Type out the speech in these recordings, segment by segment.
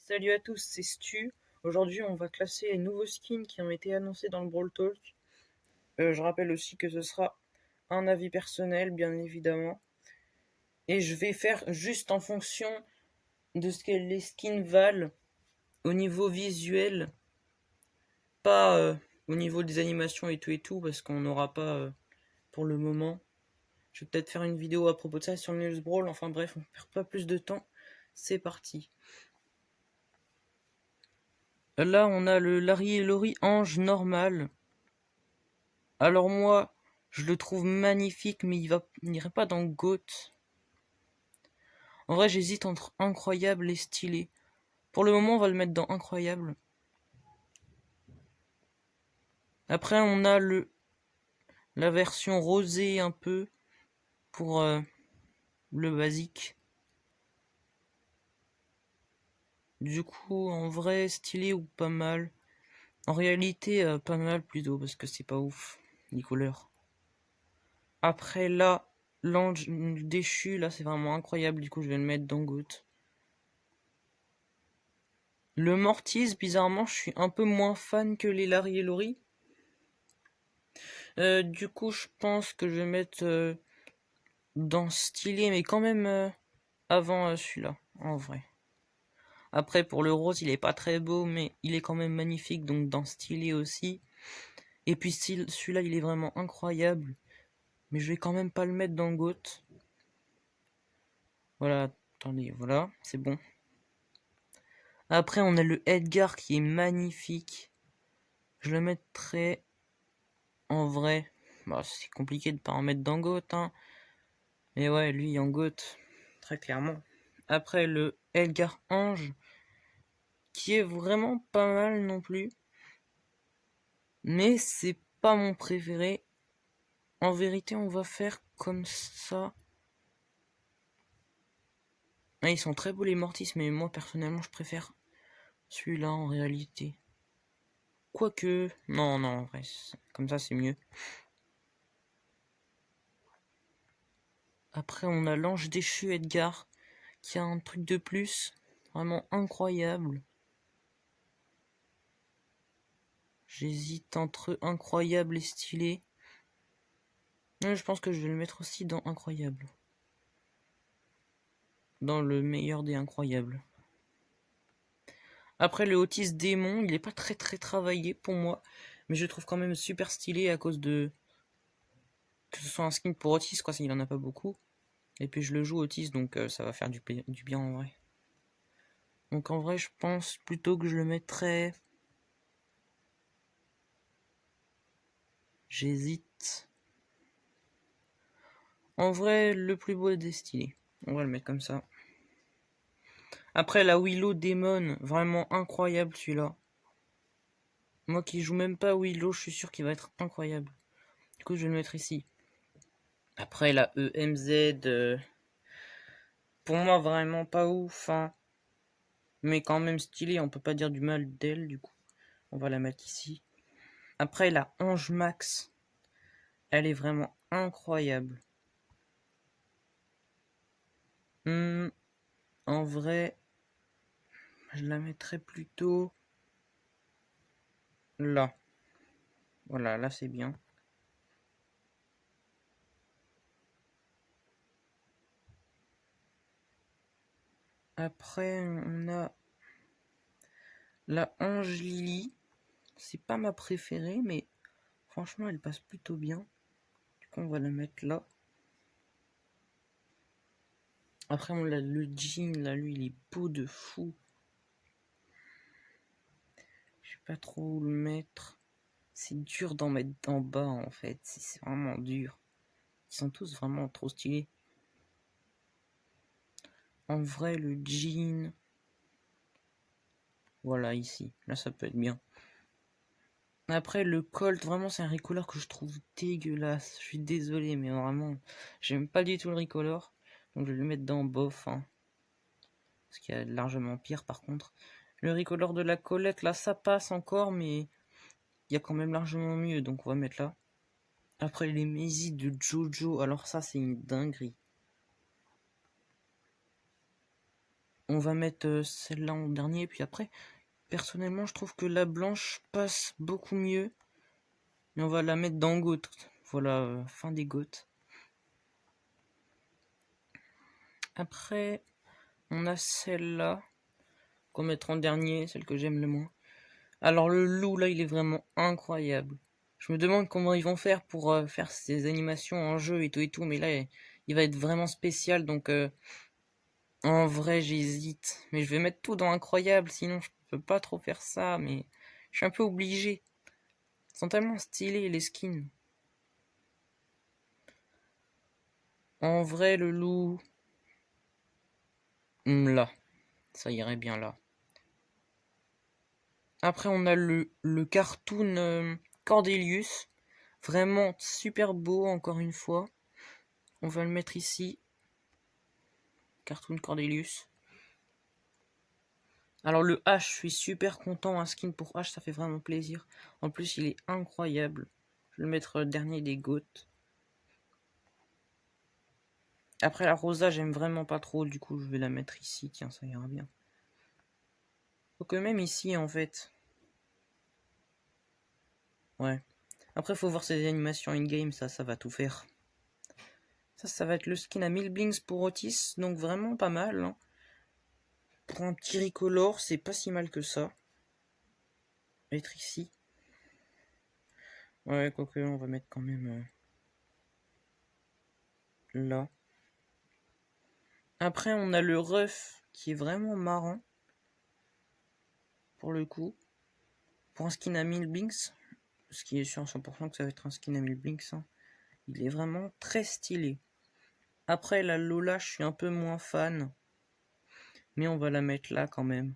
Salut à tous, c'est Stu. Aujourd'hui, on va classer les nouveaux skins qui ont été annoncés dans le Brawl Talk. Je rappelle aussi que ce sera un avis personnel, bien évidemment. Et je vais faire juste en fonction de ce que les skins valent au niveau visuel, pas au niveau des animations et tout, parce qu'on n'aura pas pour le moment. Je vais peut-être faire une vidéo à propos de ça sur le News Brawl. Enfin bref, on ne perd pas plus de temps. C'est parti. Là, on a le Larry et Lori Ange normal. Alors moi, je le trouve magnifique, mais il n'irait pas dans GOAT. En vrai, j'hésite entre incroyable et stylé. Pour le moment, on va le mettre dans incroyable. Après, on a la version rosée un peu pour le basique. Du coup, en vrai, stylé ou pas mal. En réalité, pas mal plutôt, parce que c'est pas ouf, les couleurs. Après, là, l'ange déchu, là, c'est vraiment incroyable. Du coup, je vais le mettre dans GOAT. Le Mortis, bizarrement, je suis un peu moins fan que les Larry et Lori. Du coup, je pense que je vais mettre dans stylé, mais quand même avant celui-là, en vrai. Après, pour le rose, il est pas très beau, mais il est quand même magnifique, donc dans stylé aussi. Et puis celui-là, il est vraiment incroyable, mais je vais quand même pas le mettre dans GOAT. Voilà, attendez, voilà, c'est bon. Après, on a le Edgar qui est magnifique. Je le mettrai en vrai. Bah, c'est compliqué de pas en mettre dans GOAT, hein. Mais ouais, lui en GOAT, très clairement. Après, le Edgar Ange, qui est vraiment pas mal non plus. Mais c'est pas mon préféré. En vérité, on va faire comme ça. Ah, ils sont très beaux les Mortis, mais moi personnellement, je préfère celui-là en réalité. Quoique, non, non, en vrai, comme ça c'est mieux. Après, on a l'ange déchu Edgar, qui a un truc de plus, vraiment incroyable. J'hésite entre incroyable et stylé. Je pense que je vais le mettre aussi dans incroyable. Dans le meilleur des incroyables. Après, le Otis démon, il est pas très travaillé pour moi, mais je le trouve quand même super stylé à cause de que ce soit un skin pour Otis, quoi, il en a pas beaucoup. Et puis je le joue Otis, donc ça va faire du bien en vrai. Donc en vrai, je pense plutôt que je le mettrais. J'hésite. En vrai, le plus beau des stylés. On va le mettre comme ça. Après, la Willow Demon, vraiment incroyable celui-là. Moi qui joue même pas Willow, je suis sûr qu'il va être incroyable. Du coup, je vais le mettre ici. Après, la EMZ, pour moi, vraiment pas ouf, hein. Mais quand même stylé, on peut pas dire du mal d'elle, du coup. On va la mettre ici. Après, la Ange Max, elle est vraiment incroyable. En vrai, je la mettrais plutôt là. Voilà, là c'est bien. Après, on a la Ange Lily. C'est pas ma préférée, mais franchement, elle passe plutôt bien. Du coup, on va la mettre là. Après, on a le jean, là, lui, il est beau de fou. Je sais pas trop où le mettre. C'est dur d'en mettre en bas, en fait. C'est vraiment dur. Ils sont tous vraiment trop stylés. En vrai, le jean... Voilà, ici. Là, ça peut être bien. Après, le Colt, vraiment, c'est un recolor que je trouve dégueulasse. Je suis désolé, mais vraiment, j'aime pas du tout le recolor. Donc, je vais le mettre dans bof, hein. Parce qu'il y a largement pire, par contre. Le recolor de la Colette, là, ça passe encore, mais il y a quand même largement mieux. Donc, on va mettre là. Après, les Maisy de Jojo. Alors, ça, c'est une dinguerie. on va mettre celle-là en dernier, puis après, personnellement, je trouve que la blanche passe beaucoup mieux. Et on va la mettre dans GOAT. Voilà, fin des GOAT. Après, on a celle-là qu'on mettra en dernier, celle que j'aime le moins. Alors le loup, là, il est vraiment incroyable. Je me demande comment ils vont faire pour faire ces animations en jeu et tout, mais là, il va être vraiment spécial, donc en vrai, j'hésite. Mais je vais mettre tout dans incroyable, sinon je peux pas trop faire ça, mais je suis un peu obligé. Ils sont tellement stylés, les skins. En vrai, le loup... là, ça irait bien là. Après, on a le cartoon Cordelius. Vraiment super beau, encore une fois. On va le mettre ici. Cartoon Cordelius. Alors le H, je suis super content. Un skin pour H, ça fait vraiment plaisir. En plus, il est incroyable. Je vais le mettre dernier des GOAT. Après la Rosa, j'aime vraiment pas trop. Du coup, je vais la mettre ici. Tiens, ça ira bien. Faut que même ici, en fait. Ouais. Après, faut voir ces animations in-game. Ça va tout faire. Ça va être le skin à 1000 blings pour Otis. Donc vraiment pas mal. Hein. Pour un petit Ricolore, c'est pas si mal que ça. Être ici. Ouais, quoique, on va mettre quand même là. Après, on a le ref qui est vraiment marrant. Pour le coup. Pour un skin à 1000 blinks. Ce qui est sûr à 100% que ça va être un skin à 1000 blinks. Hein. Il est vraiment très stylé. Après, la Lola, je suis un peu moins fan. Mais on va la mettre là quand même.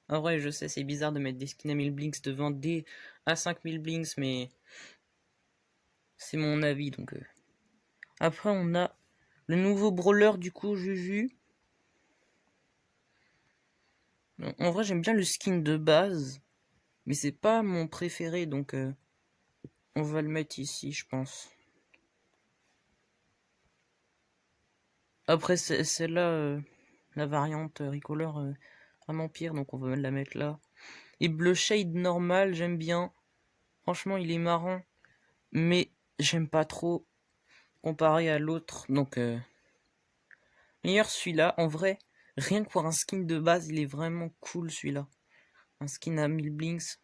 En vrai, je sais, c'est bizarre de mettre des skins à 1000 blinks devant des à 5000 blinks, mais c'est mon avis. Donc, Après, on a le nouveau brawler du coup, Juju. En vrai, j'aime bien le skin de base, mais c'est pas mon préféré, donc on va le mettre ici, je pense. Après, celle-là, la variante Ricoleur, vraiment pire, donc on va la mettre là. Et Bleu Shade normal, j'aime bien. Franchement, il est marrant, mais j'aime pas trop comparé à l'autre, donc meilleur celui-là. En vrai, rien que pour un skin de base, il est vraiment cool celui-là. Un skin à 1000 blinks,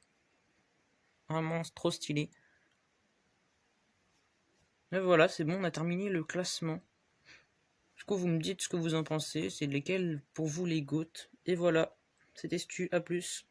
vraiment trop stylé. Et voilà, c'est bon, on a terminé le classement. Du coup, vous me dites ce que vous en pensez, c'est lesquels pour vous les GOAT. Et voilà, c'était Stu, à plus.